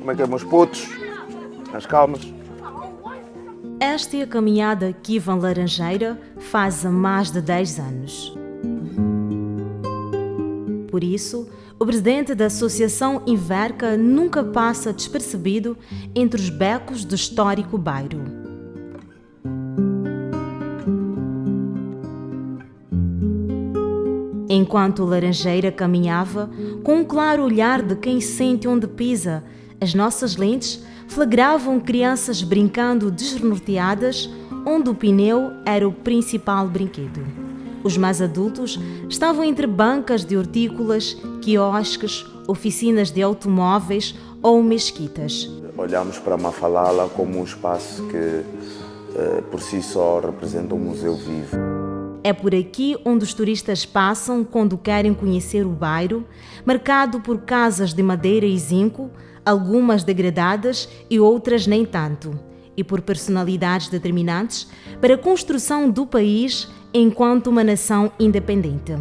Como é que é, meus putos? As calmas. Esta é a caminhada que Ivan Laranjeira faz há mais de 10 anos. Por isso, o presidente da Associação Inverca nunca passa despercebido entre os becos do histórico bairro. Enquanto Laranjeira caminhava, com um claro olhar de quem sente onde pisa, as nossas lentes flagravam crianças brincando desnorteadas, onde o pneu era o principal brinquedo. Os mais adultos estavam entre bancas de hortícolas, quiosques, oficinas de automóveis ou mesquitas. Olhamos para Mafalala como um espaço que, por si só, representa um museu vivo. É por aqui onde os turistas passam quando querem conhecer o bairro, marcado por casas de madeira e zinco, algumas degradadas e outras nem tanto, e por personalidades determinantes para a construção do país enquanto uma nação independente.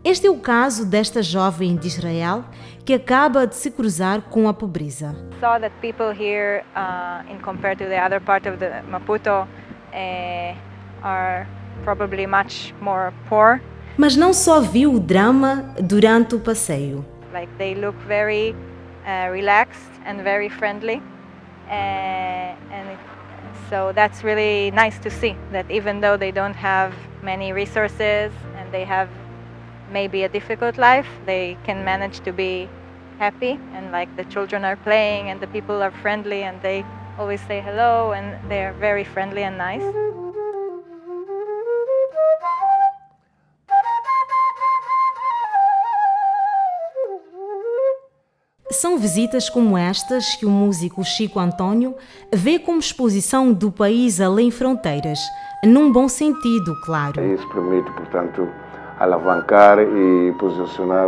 Este é o caso desta jovem de Israel que acaba de se cruzar com a pobreza. Saw that people here, in compared to the other part of the Maputo, are probably much more poor. Mas não só viu o drama durante o passeio. Like they look very relaxed and very friendly, so that's really nice to see that even though they don't have many resources and they have maybe a difficult life, they can manage to be happy, and like the children are playing and the people are friendly and they always say hello and they're very friendly and nice. São visitas como estas que o músico Chico Antônio vê como exposição do país além fronteiras, num bom sentido, claro. Isso permite, portanto, alavancar e posicionar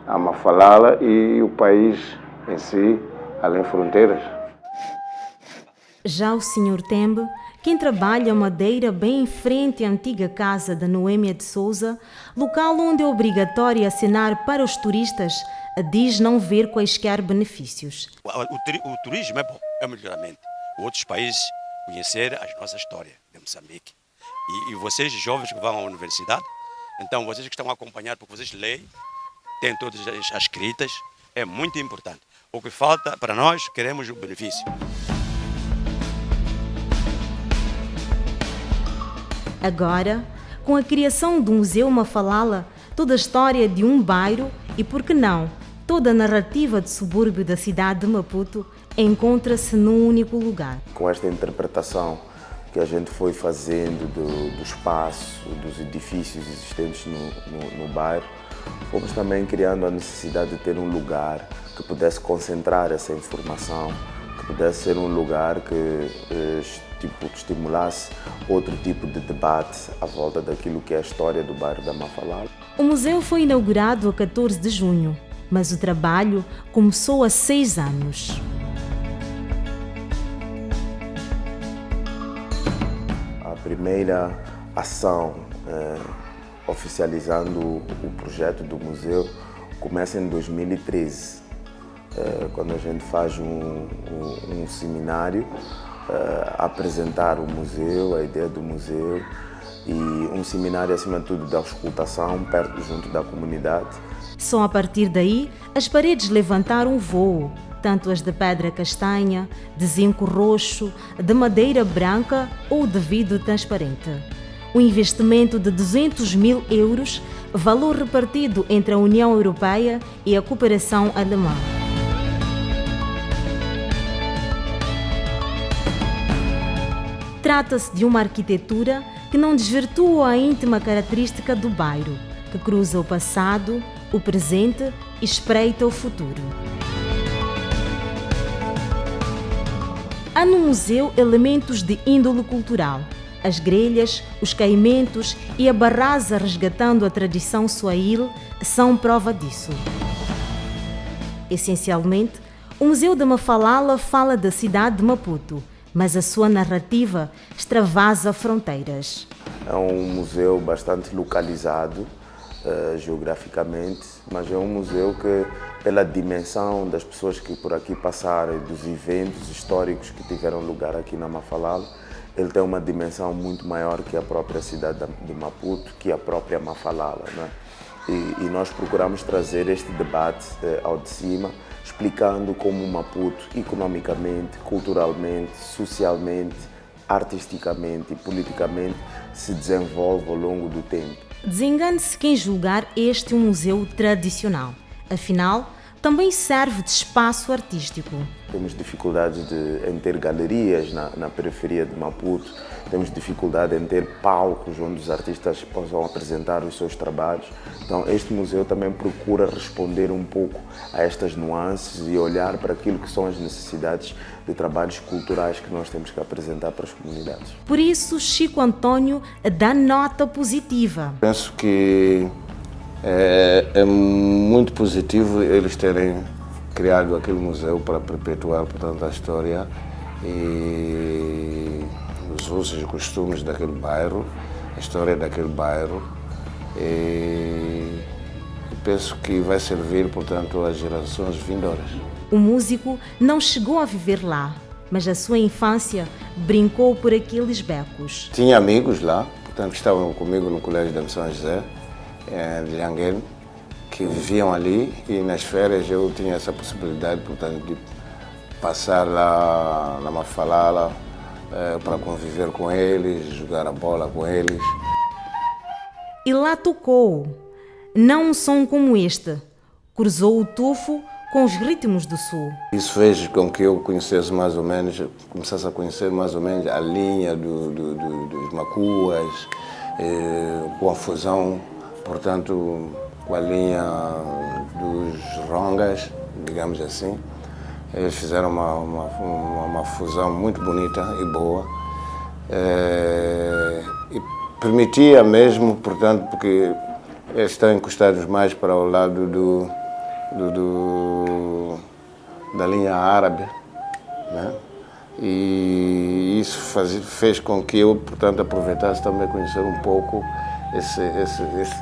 a Mafalala e o país em si, além fronteiras. Já o Sr. Tembe, quem trabalha madeira bem em frente à antiga casa da Noêmia de Souza, local onde é obrigatório assinar para os turistas, diz não ver quaisquer benefícios. O turismo é bom, é um melhoramento. Outros países conhecer a nossa história de Moçambique. E vocês, jovens que vão à universidade, então vocês que estão a acompanhar, porque vocês leem, têm todas as escritas, é muito importante. O que falta para nós, queremos o benefício. Agora, com a criação do Museu Mafalala, toda a história de um bairro e, por que não, toda a narrativa de subúrbio da cidade de Maputo encontra-se num único lugar. Com esta interpretação que a gente foi fazendo do espaço, dos edifícios existentes no bairro, fomos também criando a necessidade de ter um lugar que pudesse concentrar essa informação, que pudesse ser um lugar que estimulasse outro tipo de debate à volta daquilo que é a história do bairro da Mafalala. O museu foi inaugurado a 14 de junho, mas o trabalho começou há 6 anos. A primeira ação oficializando o projeto do museu começa em 2013, quando a gente faz um seminário a apresentar o museu, a ideia do museu, e um seminário acima de tudo da auscultação junto da comunidade. Só a partir daí as paredes levantaram voo, tanto as de pedra castanha, de zinco roxo, de madeira branca ou de vidro transparente. Um investimento de 200 mil euros, valor repartido entre a União Europeia e a cooperação alemã. Trata-se de uma arquitetura que não desvirtua a íntima característica do bairro, que cruza o passado, o presente e espreita o futuro. Há no museu elementos de índole cultural. As grelhas, os caimentos e a barraza resgatando a tradição swahili são prova disso. Essencialmente, o Museu da Mafalala fala da cidade de Maputo, mas a sua narrativa extravasa fronteiras. É um museu bastante localizado, geograficamente, mas é um museu que, pela dimensão das pessoas que por aqui passaram, dos eventos históricos que tiveram lugar aqui na Mafalala, ele tem uma dimensão muito maior que a própria cidade de Maputo, que a própria Mafalala, né? E nós procuramos trazer este debate ao de cima, explicando como Maputo, economicamente, culturalmente, socialmente, artisticamente e politicamente, se desenvolve ao longo do tempo. Desengane-se quem julgar este um museu tradicional. Afinal, também serve de espaço artístico. Temos dificuldades em ter galerias na periferia de Maputo, temos dificuldade em ter palcos onde os artistas possam apresentar os seus trabalhos. Então, este museu também procura responder um pouco a estas nuances e olhar para aquilo que são as necessidades de trabalhos culturais que nós temos que apresentar para as comunidades. Por isso, Chico Antônio dá nota positiva. Penso que é muito positivo eles terem criado aquele museu para perpetuar, portanto, a história e os usos e costumes daquele bairro, a história daquele bairro. E penso que vai servir, portanto, às gerações vindouras. O músico não chegou a viver lá, mas a sua infância brincou por aqueles becos. Tinha amigos lá, portanto, que estavam comigo no Colégio de São José, de Lhanguene, que viviam ali, e nas férias eu tinha essa possibilidade, portanto, de passar lá na Mafalala para conviver com eles, jogar a bola com eles. E lá tocou, não um som como este, cruzou o tufo com os ritmos do sul. Isso fez com que eu conhecesse mais ou menos, começasse a conhecer mais ou menos a linha dos macuas, com a fusão, portanto, com a linha dos rongas, digamos assim. Eles fizeram uma fusão muito bonita e boa. E permitia mesmo, portanto, porque eles estão encostados mais para o lado da linha árabe, né? E isso fez com que eu, portanto, aproveitasse também conhecer um pouco esse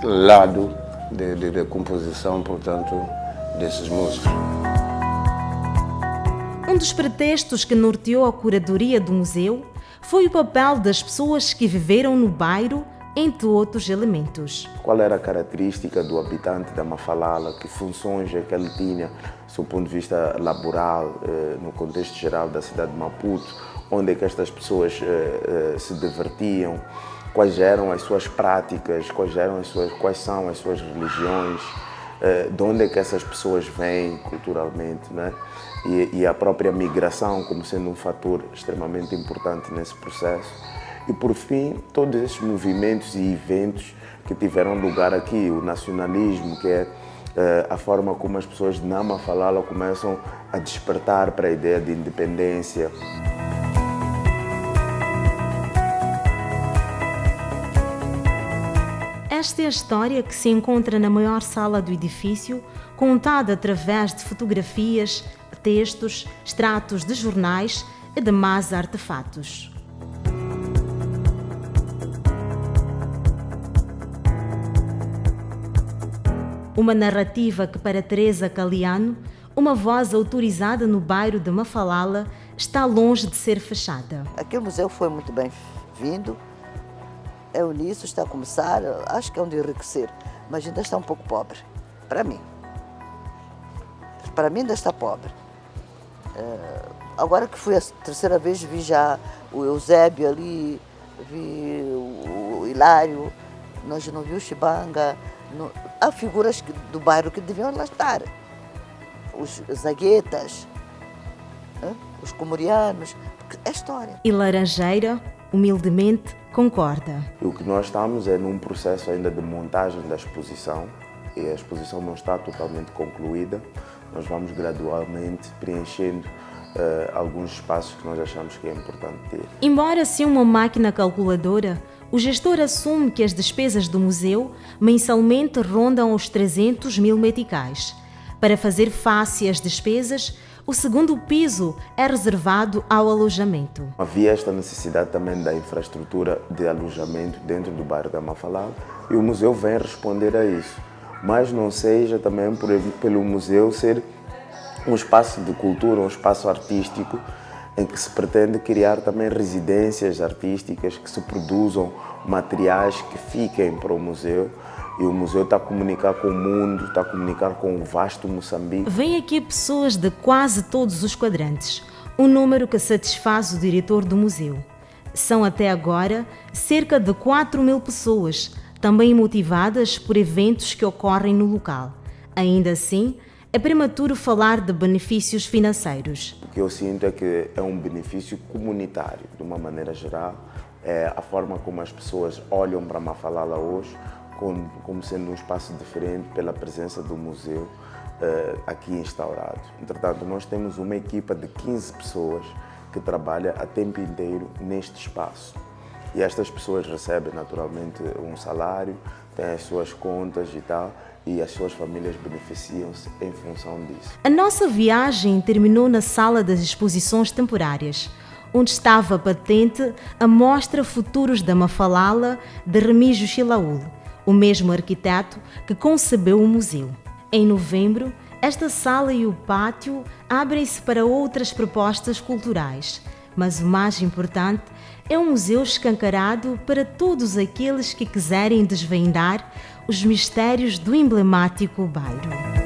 lado de composição, portanto, desses músicos. Um dos pretextos que norteou a curadoria do museu foi o papel das pessoas que viveram no bairro, entre outros elementos. Qual era a característica do habitante da Mafalala, que funções é que ele tinha, do ponto de vista laboral, no contexto geral da cidade de Maputo, onde é que estas pessoas se divertiam, quais eram as suas práticas, quais são as suas religiões, de onde é que essas pessoas vêm culturalmente, né? E a própria migração como sendo um fator extremamente importante nesse processo. E, por fim, todos esses movimentos e eventos que tiveram lugar aqui, o nacionalismo, que é a forma como as pessoas na Mafalala começam a despertar para a ideia de independência. Esta é a história que se encontra na maior sala do edifício, contada através de fotografias, textos, extratos de jornais e demais artefatos. Uma narrativa que, para Teresa Caliano, uma voz autorizada no bairro de Mafalala, está longe de ser fechada. Aquele museu foi muito bem-vindo. É o início, está a começar, acho que é onde enriquecer, mas ainda está um pouco pobre, para mim. Para mim ainda está pobre. Agora que fui a terceira vez, vi já o Eusébio ali, vi o Hilário, nós não vimos o Chibanga. Há figuras do bairro que deviam lá estar. Os zaguetas, os comorianos, porque é história. E Laranjeira, humildemente, concorda. O que nós estamos é num processo ainda de montagem da exposição, e a exposição não está totalmente concluída. Nós vamos gradualmente preenchendo alguns espaços que nós achamos que é importante ter. Embora seja uma máquina calculadora, o gestor assume que as despesas do museu mensalmente rondam os 300 mil meticais. Para fazer face às despesas, O segundo piso é reservado ao alojamento. Havia esta necessidade também da infraestrutura de alojamento dentro do bairro da Mafalala e o museu vem responder a isso. Mas não seja também pelo museu ser um espaço de cultura, um espaço artístico em que se pretende criar também residências artísticas, que se produzam materiais que fiquem para o museu. E o museu está a comunicar com o mundo, está a comunicar com o vasto Moçambique. Vêm aqui pessoas de quase todos os quadrantes, um número que satisfaz o diretor do museu. São até agora cerca de 4.000 pessoas, também motivadas por eventos que ocorrem no local. Ainda assim, é prematuro falar de benefícios financeiros. O que eu sinto é que é um benefício comunitário, de uma maneira geral. É a forma como as pessoas olham para Mafalala hoje, como sendo um espaço diferente pela presença do museu aqui instaurado. Entretanto, nós temos uma equipa de 15 pessoas que trabalha a tempo inteiro neste espaço. E estas pessoas recebem naturalmente um salário, têm as suas contas e tal, e as suas famílias beneficiam-se em função disso. A nossa viagem terminou na sala das exposições temporárias, onde estava patente a mostra Futuros da Mafalala de Remígio Chilaúl, o mesmo arquiteto que concebeu o museu. Em novembro, esta sala e o pátio abrem-se para outras propostas culturais, mas o mais importante é um museu escancarado para todos aqueles que quiserem desvendar os mistérios do emblemático bairro.